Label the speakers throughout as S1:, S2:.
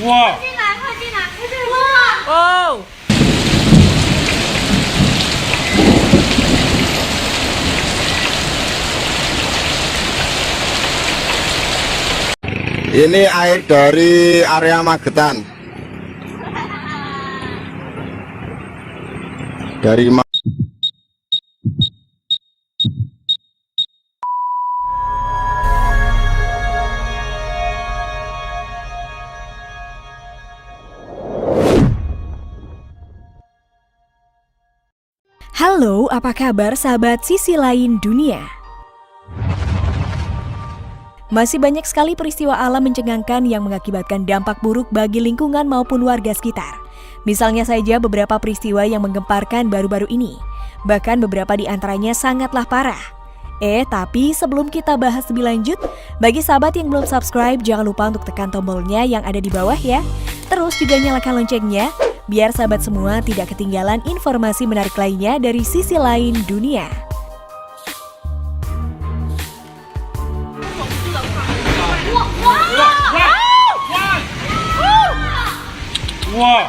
S1: 哇！
S2: 哦，
S3: Ini air dari area Magetan. Dari
S4: Halo, apa kabar sahabat sisi lain dunia? Masih banyak sekali peristiwa alam mencengangkan yang mengakibatkan dampak buruk bagi lingkungan maupun warga sekitar. Misalnya saja beberapa peristiwa yang menggemparkan baru-baru ini. Bahkan beberapa di antaranya sangatlah parah. Tapi sebelum kita bahas lebih lanjut, bagi sahabat yang belum subscribe, jangan lupa untuk tekan tombolnya yang ada di bawah ya. Terus juga nyalakan loncengnya, biar sahabat semua tidak ketinggalan informasi menarik lainnya dari sisi lain dunia.
S1: Wow!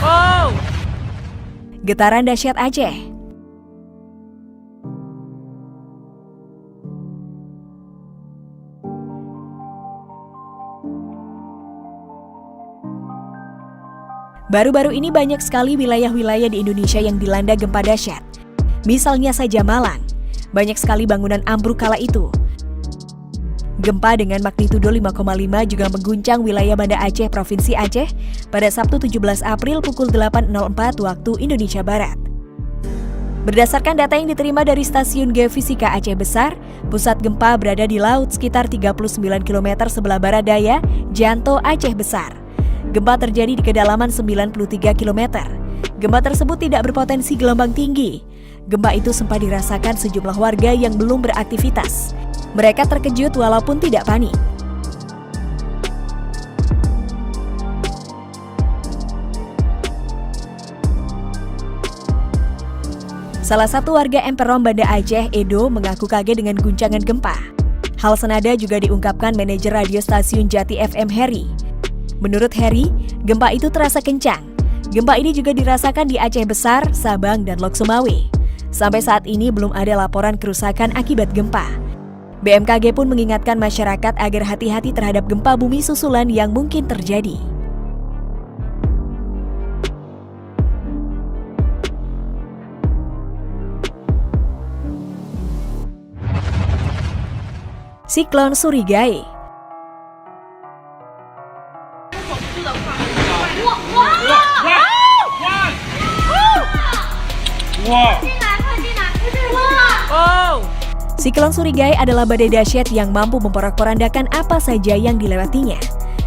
S2: oh,
S4: Getaran dahsyat Aceh. Baru-baru ini banyak sekali wilayah-wilayah di Indonesia yang dilanda gempa dahsyat. Misalnya saja Malang, banyak sekali bangunan ambruk kala itu. Gempa dengan magnitudo 5,5 juga mengguncang wilayah Banda Aceh, Provinsi Aceh pada Sabtu 17 April pukul 8.04 waktu Indonesia Barat. Berdasarkan data yang diterima dari Stasiun Geofisika Aceh Besar, pusat gempa berada di laut sekitar 39 km sebelah barat daya Janto Aceh Besar. Gempa terjadi di kedalaman 93 km. Gempa tersebut tidak berpotensi gelombang tinggi. Gempa itu sempat dirasakan sejumlah warga yang belum beraktivitas. Mereka terkejut walaupun tidak panik. Salah satu warga Emperon Banda Aceh, Edo, mengaku kaget dengan guncangan gempa. Hal senada juga diungkapkan manajer radio stasiun Jati FM Heri. Menurut Heri, gempa itu terasa kencang. Gempa ini juga dirasakan di Aceh Besar, Sabang, dan Lok Sumawe. Sampai saat ini belum ada laporan kerusakan akibat gempa. BMKG pun mengingatkan masyarakat agar hati-hati terhadap gempa bumi susulan yang mungkin terjadi. Siklon Surigai.
S1: Wow!
S2: oh,
S4: Siklon Surigai adalah badai dahsyat yang mampu memporak-porandakan apa saja yang dilewatinya.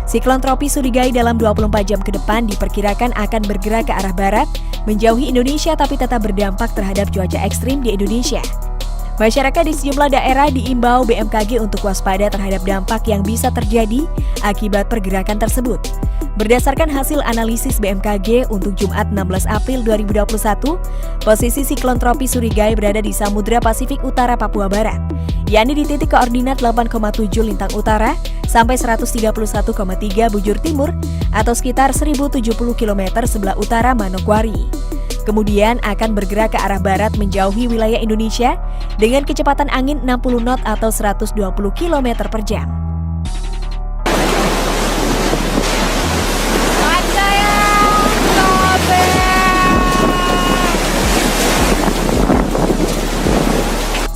S4: Siklon tropis Surigai dalam 24 jam ke depan diperkirakan akan bergerak ke arah barat, menjauhi Indonesia tapi tetap berdampak terhadap cuaca ekstrim di Indonesia. Masyarakat di sejumlah daerah diimbau BMKG untuk waspada terhadap dampak yang bisa terjadi akibat pergerakan tersebut. Berdasarkan hasil analisis BMKG untuk Jumat 16 April 2021, posisi siklon tropis Surigai berada di Samudra Pasifik Utara Papua Barat, yakni di titik koordinat 8,7 lintang utara sampai 131,3 bujur timur atau sekitar 1070 km sebelah utara Manokwari. Kemudian akan bergerak ke arah barat menjauhi wilayah Indonesia dengan kecepatan angin 60 knot atau 120 km per jam.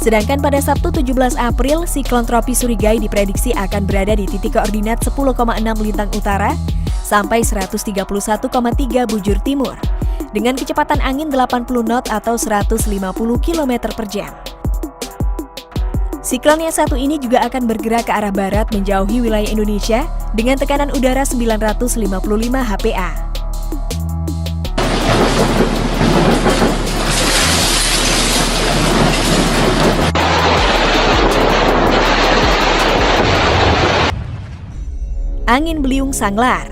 S4: Sedangkan pada Sabtu 17 April, siklon tropis Surigai diprediksi akan berada di titik koordinat 10,6 lintang utara sampai 131,3 bujur timur dengan kecepatan angin 80 knot atau 150 km per jam. Siklon yang satu ini juga akan bergerak ke arah barat menjauhi wilayah Indonesia dengan tekanan udara 955 HPA. Angin beliung Sanglar.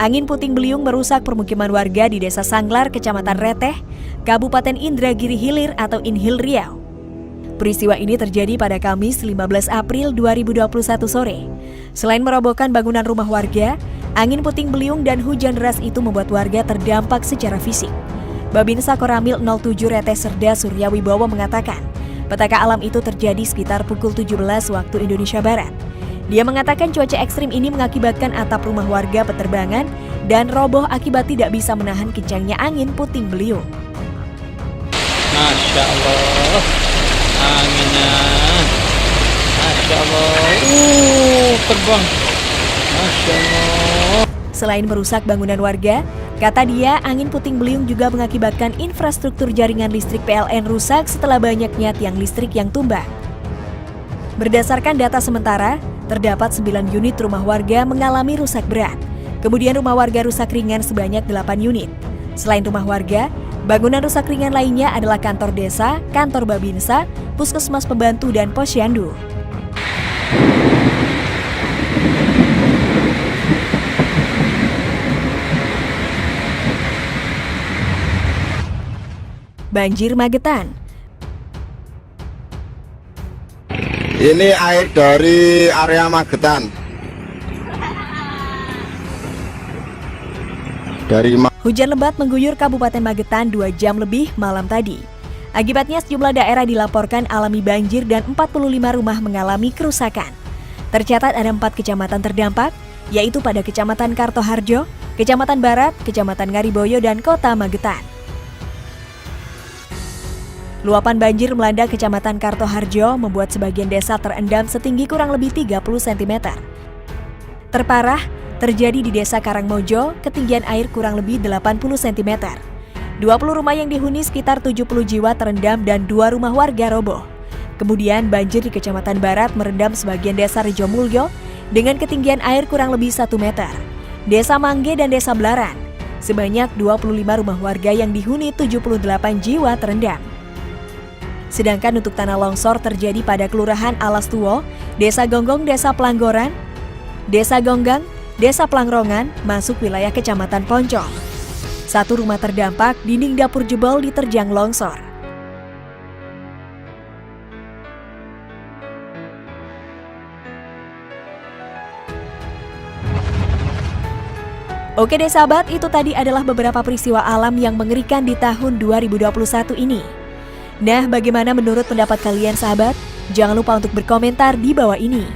S4: Angin puting beliung merusak permukiman warga di Desa Sanglar, Kecamatan Reteh, Kabupaten Indragiri Hilir atau Inhil Riau. Peristiwa ini terjadi pada Kamis 15 April 2021 sore. Selain merobohkan bangunan rumah warga, angin puting beliung dan hujan deras itu membuat warga terdampak secara fisik. Babinsa Koramil 07 Reteh Serda Suryawibowo mengatakan, petaka alam itu terjadi sekitar pukul 17 waktu Indonesia Barat. Dia mengatakan cuaca ekstrim ini mengakibatkan atap rumah warga peterbangan dan roboh akibat tidak bisa menahan kencangnya angin puting beliung.
S2: Masya Allah, anginnya, Masya Allah, terbang, Masya Allah.
S4: Selain merusak bangunan warga, kata dia, angin puting beliung juga mengakibatkan infrastruktur jaringan listrik PLN rusak setelah banyaknya tiang listrik yang tumbang. Berdasarkan data sementara, terdapat 9 unit rumah warga mengalami rusak berat. Kemudian rumah warga rusak ringan sebanyak 8 unit. Selain rumah warga, bangunan rusak ringan lainnya adalah kantor desa, kantor Babinsa, puskesmas pembantu, dan posyandu. Banjir Magetan.
S3: Ini air dari area Magetan.
S4: Hujan lebat mengguyur Kabupaten Magetan 2 jam lebih malam tadi. Akibatnya sejumlah daerah dilaporkan alami banjir dan 45 rumah mengalami kerusakan. Tercatat ada 4 kecamatan terdampak, yaitu pada Kecamatan Kartoharjo, Kecamatan Barat, Kecamatan Ngariboyo, dan Kota Magetan. Luapan banjir melanda Kecamatan Kartoharjo membuat sebagian desa terendam setinggi kurang lebih 30 cm. Terparah terjadi di Desa Karangmojo, ketinggian air kurang lebih 80 cm. 20 rumah yang dihuni sekitar 70 jiwa terendam dan 2 rumah warga roboh. Kemudian banjir di Kecamatan Barat merendam sebagian Desa Rejomulyo dengan ketinggian air kurang lebih 1 meter. Desa Mangge dan Desa Belaran, sebanyak 25 rumah warga yang dihuni 78 jiwa terendam. Sedangkan untuk tanah longsor terjadi pada Kelurahan Alas Tuwo, Desa Gonggong, Desa Pelanggoran, Desa Gonggang, Desa Pelangrongan, masuk wilayah Kecamatan Poncol. 1 rumah terdampak, dinding dapur jebol diterjang longsor. Oke deh sahabat, itu tadi adalah beberapa peristiwa alam yang mengerikan di tahun 2021 ini. Nah, bagaimana menurut pendapat kalian sahabat? Jangan lupa untuk berkomentar di bawah ini.